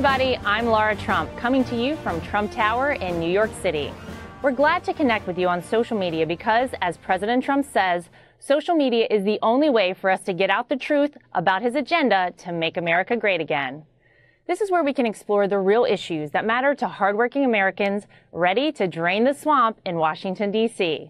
everybody, I'm Laura Trump, coming to you from Trump Tower in New York City. We're glad to connect with you on social media because, as President Trump says, social media is the only way for us to get out the truth about his agenda to make America great again. This is where we can explore the real issues that matter to hardworking Americans ready to drain the swamp in Washington, D.C.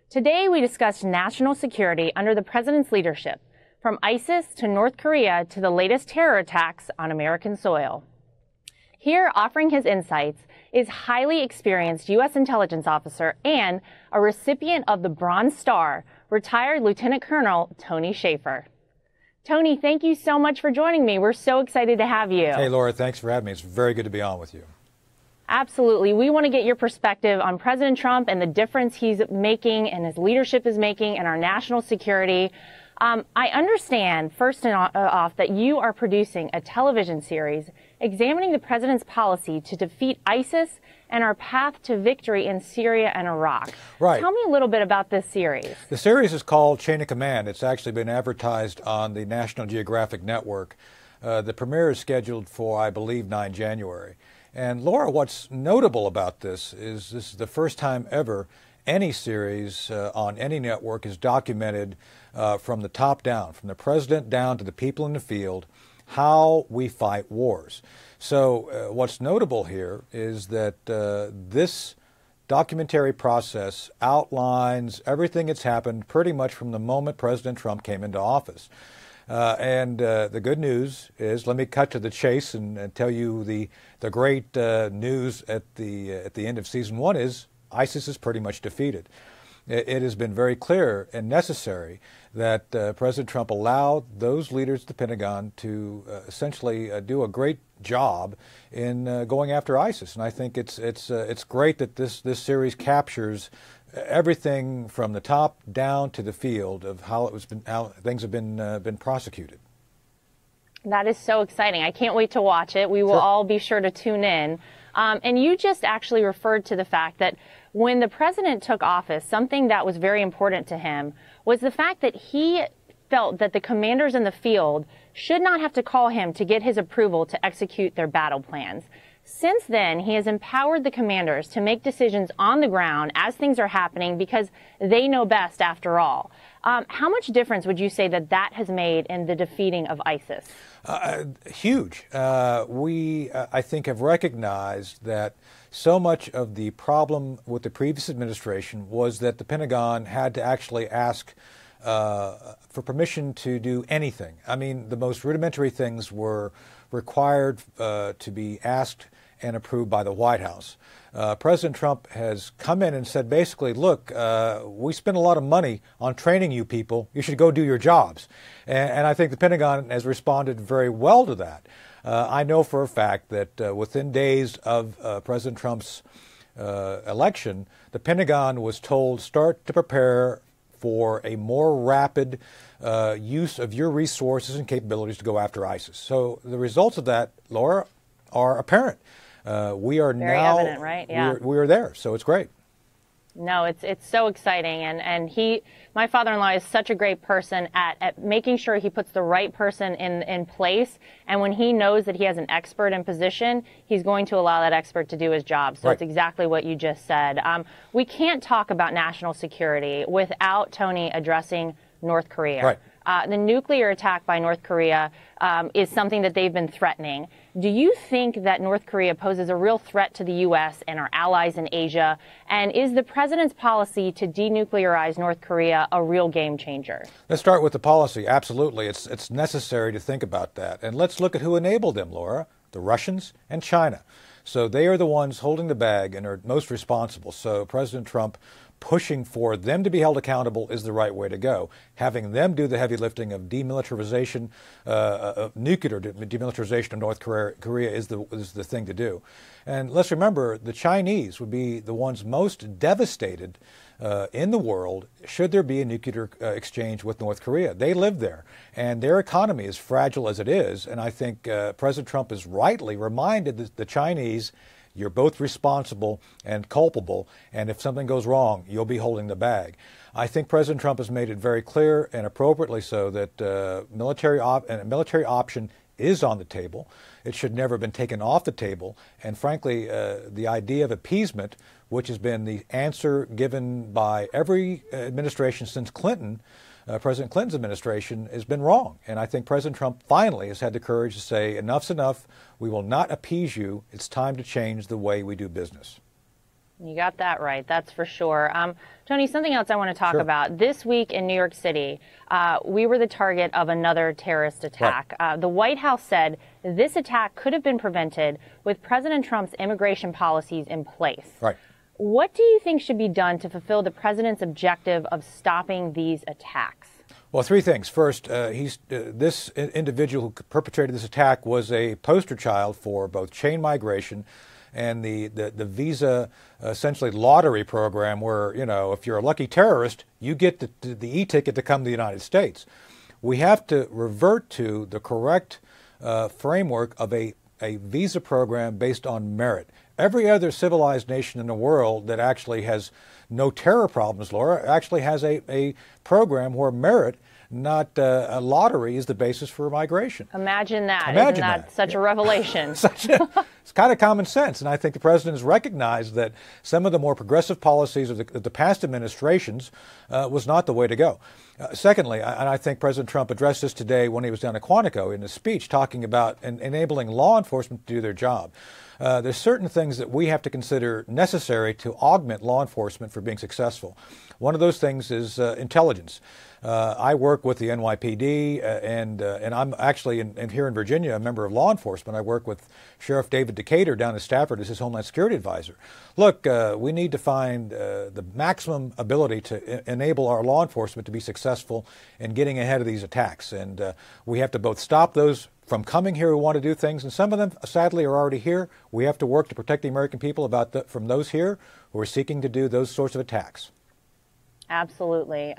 Today, we discuss national security under the president's leadership, from ISIS to North Korea to the latest terror attacks on American soil. Here, offering his insights, is highly experienced U.S. intelligence officer and a recipient of the Bronze Star, retired Lieutenant Colonel Tony Shaffer. Tony, thank you so much for joining me. We're so excited to have you. Hey, Laura, thanks for having me. It's very good to be on with you. Absolutely. We want to get your perspective on President Trump and the difference he's making and his leadership is making in our national security. I understand, first off, that you are producing a television series examining the president's policy to defeat ISIS and our path to victory in Syria and Iraq. Right. Tell me a little bit about this series. The series is called Chain of Command. It's actually been advertised on the National Geographic Network. The premiere is scheduled for, I believe, 9 January. And Laura, what's notable about this is the first time ever any series on any network is documented from the top down, from the president down to the people in the field, how we fight wars. So what's notable here is that this documentary process outlines everything that's happened pretty much from the moment President Trump came into office. And the good news is, let me cut to the chase and tell you the great news at the end of season 1 is ISIS is pretty much defeated. It has been very clear and necessary that President Trump allowed those leaders at the Pentagon to essentially do a great job in going after ISIS. And I think it's great that this series captures everything from the top down to the field of how things have been prosecuted. That is so exciting. I can't wait to watch it. We will all be sure to tune in. And you just actually referred to the fact that when the president took office, something that was very important to him was the fact that he felt that the commanders in the field should not have to call him to get his approval to execute their battle plans. Since then, he has empowered the commanders to make decisions on the ground as things are happening because they know best after all. How much difference would you say that has made in the defeating of ISIS? Huge. We, I think, have recognized that so much of the problem with the previous administration was that the Pentagon had to actually ask for permission to do anything. I mean, the most rudimentary things were required to be asked and approved by the White House. President Trump has come in and said, basically, look, we spend a lot of money on training you people. You should go do your jobs. And I think the Pentagon has responded very well to that. I know for a fact that within days of President Trump's election, the Pentagon was told, start to prepare for a more rapid use of your resources and capabilities to go after ISIS. So the results of that, Laura, are apparent. We are very now evident, right? Yeah. we are there, so it's great. No, it's so exciting, and my father-in-law is such a great person at making sure he puts the right person in place, and when he knows that he has an expert in position, he's going to allow that expert to do his job. So It's exactly what you just said. We can't talk about national security without Tony addressing North Korea. Right. The nuclear attack by North Korea is something that they've been threatening. Do you think that North Korea poses a real threat to the U.S. and our allies in Asia? And is the president's policy to denuclearize North Korea a real game changer? Let's start with the policy. Absolutely. It's necessary to think about that. And let's look at who enabled them, Laura. The Russians and China. So they are the ones holding the bag and are most responsible. So President Trump pushing for them to be held accountable is the right way to go. Having them do the heavy lifting of demilitarization, nuclear demilitarization of North Korea is the thing to do. And let's remember, the Chinese would be the ones most devastated in the world should there be a nuclear exchange with North Korea. They live there, and their economy is fragile as it is. And I think President Trump has rightly reminded the Chinese, you're both responsible and culpable, and if something goes wrong, you'll be holding the bag. I think President Trump has made it very clear, and appropriately so, that a military option is on the table. It should never have been taken off the table. And frankly, the idea of appeasement, which has been the answer given by every administration since Clinton, President Clinton's administration, has been wrong. And I think President Trump finally has had the courage to say, enough's enough. We will not appease you. It's time to change the way we do business. You got that right. That's for sure. Tony, something else I want to talk about. This week in New York City, we were the target of another terrorist attack. Right. The White House said this attack could have been prevented with President Trump's immigration policies in place. Right. What do you think should be done to fulfill the president's objective of stopping these attacks? Well, three things. First, this individual who perpetrated this attack was a poster child for both chain migration and the visa, essentially lottery program where, you know, if you're a lucky terrorist, you get the e-ticket to come to the United States. We have to revert to the correct framework of a visa program based on merit. Every other civilized nation in the world that actually has no terror problems, Laura, actually has a program where merit, not a lottery, is the basis for migration. Imagine that. Isn't that such a revelation? It's kind of common sense. And I think the president has recognized that some of the more progressive policies of the past administrations was not the way to go. Secondly, and I think President Trump addressed this today when he was down at Quantico in his speech, talking about enabling law enforcement to do their job. There's certain things that we have to consider necessary to augment law enforcement for being successful. One of those things is intelligence. I work with the NYPD, and I'm actually here in Virginia a member of law enforcement. I work with Sheriff David Decatur down in Stafford as his Homeland Security advisor. Look, we need to find the maximum ability to enable our law enforcement to be successful in getting ahead of these attacks. And we have to both stop those from coming here who want to do things, and some of them, sadly, are already here. We have to work to protect the American people from those here who are seeking to do those sorts of attacks. Absolutely.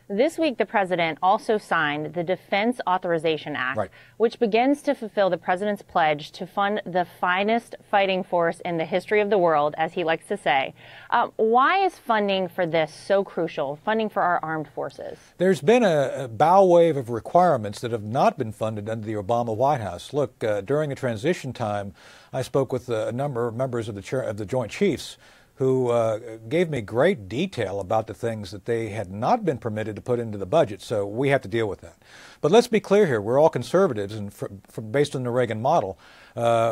This week, the president also signed the Defense Authorization Act, which begins to fulfill the president's pledge to fund the finest fighting force in the history of the world, as he likes to say. Why is funding for this so crucial, funding for our armed forces? There's been a bow wave of requirements that have not been funded under the Obama White House. Look, during the transition time, I spoke with a number of members of the Joint Chiefs who gave me great detail about the things that they had not been permitted to put into the budget. So we have to deal with that. But let's be clear here. We're all conservatives, and based on the Reagan model,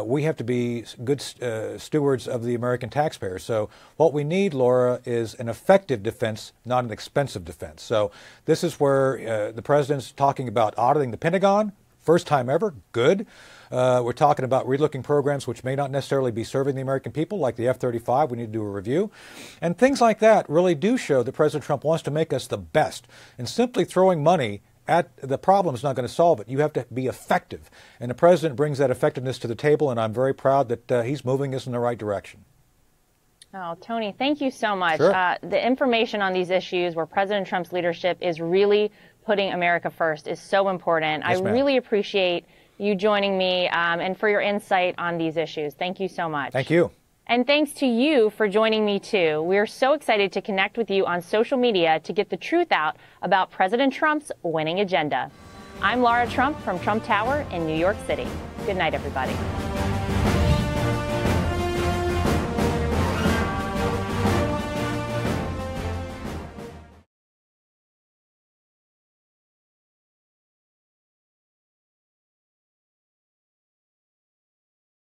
we have to be good stewards of the American taxpayer. So what we need, Laura, is an effective defense, not an expensive defense. So this is where the president's talking about auditing the Pentagon. First time ever, good. We're talking about relooking programs which may not necessarily be serving the American people, like the F-35. We need to do a review. And things like that really do show that President Trump wants to make us the best. And simply throwing money at the problem is not going to solve it. You have to be effective. And the president brings that effectiveness to the table, and I'm very proud that he's moving us in the right direction. Oh, Tony, thank you so much. Sure. The information on these issues where President Trump's leadership is really putting America first is so important. Yes, I really appreciate you joining me and for your insight on these issues. Thank you so much. Thank you. And thanks to you for joining me, too. We're so excited to connect with you on social media to get the truth out about President Trump's winning agenda. I'm Laura Trump from Trump Tower in New York City. Good night, everybody.